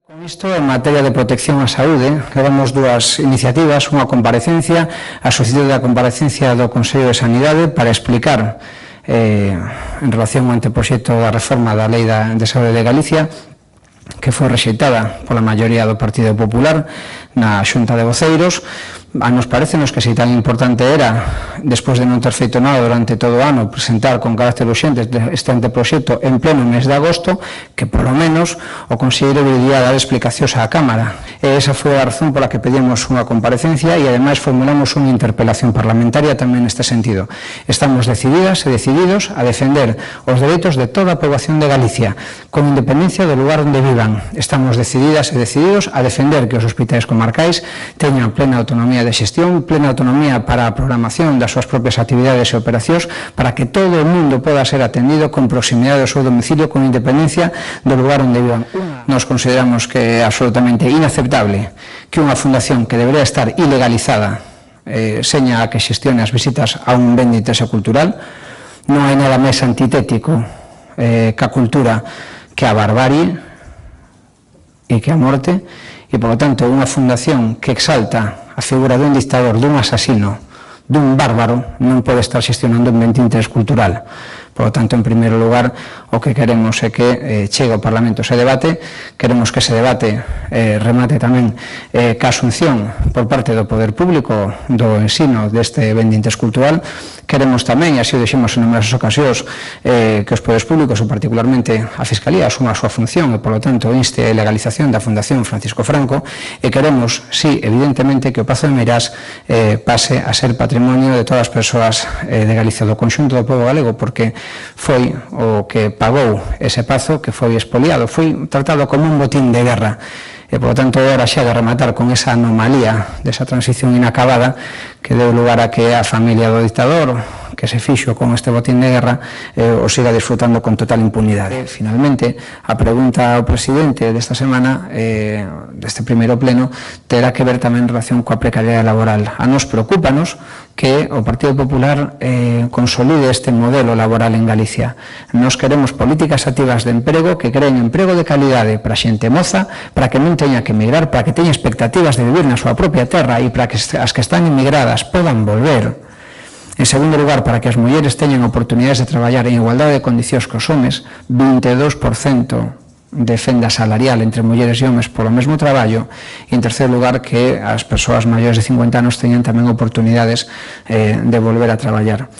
Con isto, en materia de protección á saúde, levamos dúas iniciativas, unha comparecencia, a solicitud da comparecencia do Consello de Sanidade para explicar en relación ao anteproxecto da reforma da Lei de Saúde de Galicia, que foi rexeitada pola maioría do Partido Popular na Xunta de Voceiros. A nos parecenos que se tan importante era, despois de non ter feito nada durante todo o ano, presentar con carácter urxente este anteproxecto en pleno mes de agosto, que polo menos o Conselleiro debería dar explicacións á Cámara. E esa foi a razón pola que pedimos unha comparecencia e ademais formulamos unha interpelación parlamentaria tamén neste sentido. Estamos decididas e decididos a defender os dereitos de toda a poboación de Galicia, con independencia do lugar onde vivan. Estamos decididas e decididos a defender que os hospitais comarcais teñan plena autonomía de xestión, plena autonomía para a programación das súas propias actividades e operacións, para que todo o mundo poda ser atendido con proximidade ao seu domicilio, con independencia do lugar onde vivan. Nos consideramos que é absolutamente inaceptable que unha fundación que debería estar ilegalizada seña a que xestione as visitas a un ben de interese cultural. Non hai nada máis antitético ca cultura que a barbarie e que a morte, e, por lo tanto, unha fundación que exalta a figura dun dictador, dun asasino, dun bárbaro, non pode estar xestionando un ben de interés cultural. Por lo tanto, en primeiro lugar, o que queremos é que chegue ao Parlamento ese debate, queremos que ese debate remate tamén ca asunción por parte do Poder Público do ensino deste ben de interés cultural. Queremos tamén, e así o deixemos en numerosas ocasións, que os poderes públicos, ou particularmente a Fiscalía, asuma a súa función e, por lo tanto, inste a legalización da Fundación Francisco Franco, e queremos, sí, evidentemente, que o Pazo de Meirás pase a ser patrimonio de todas as persoas de Galicia, do conxunto do pobo galego, porque foi o que pagou ese pazo que foi expoliado, foi tratado como un botín de guerra. E, por lo tanto, agora xa de rematar con esa anomalía desa transición inacabada que deu lugar a que a familia do dictador, que se fixo con este botín de guerra, o siga disfrutando con total impunidade. Finalmente, a pregunta ao presidente desta semana, deste primeiro pleno, terá que ver tamén en relación coa precariedade laboral. A nos preocúpanos que o Partido Popular consolide este modelo laboral en Galicia. Nos queremos políticas activas de emprego que creen emprego de calidade para xente moza, para que non teña que emigrar, para que teña expectativas de vivir na súa propia terra e para que as que están emigradas podan volver. En segundo lugar, para que as mulleres teñan oportunidades de traballar en igualdade de condicións que os homes, 22% de fenda salarial entre mulleres e homes polo mesmo traballo, e en terceiro lugar, que as persoas maiores de 50 anos teñan tamén oportunidades de volver a traballar.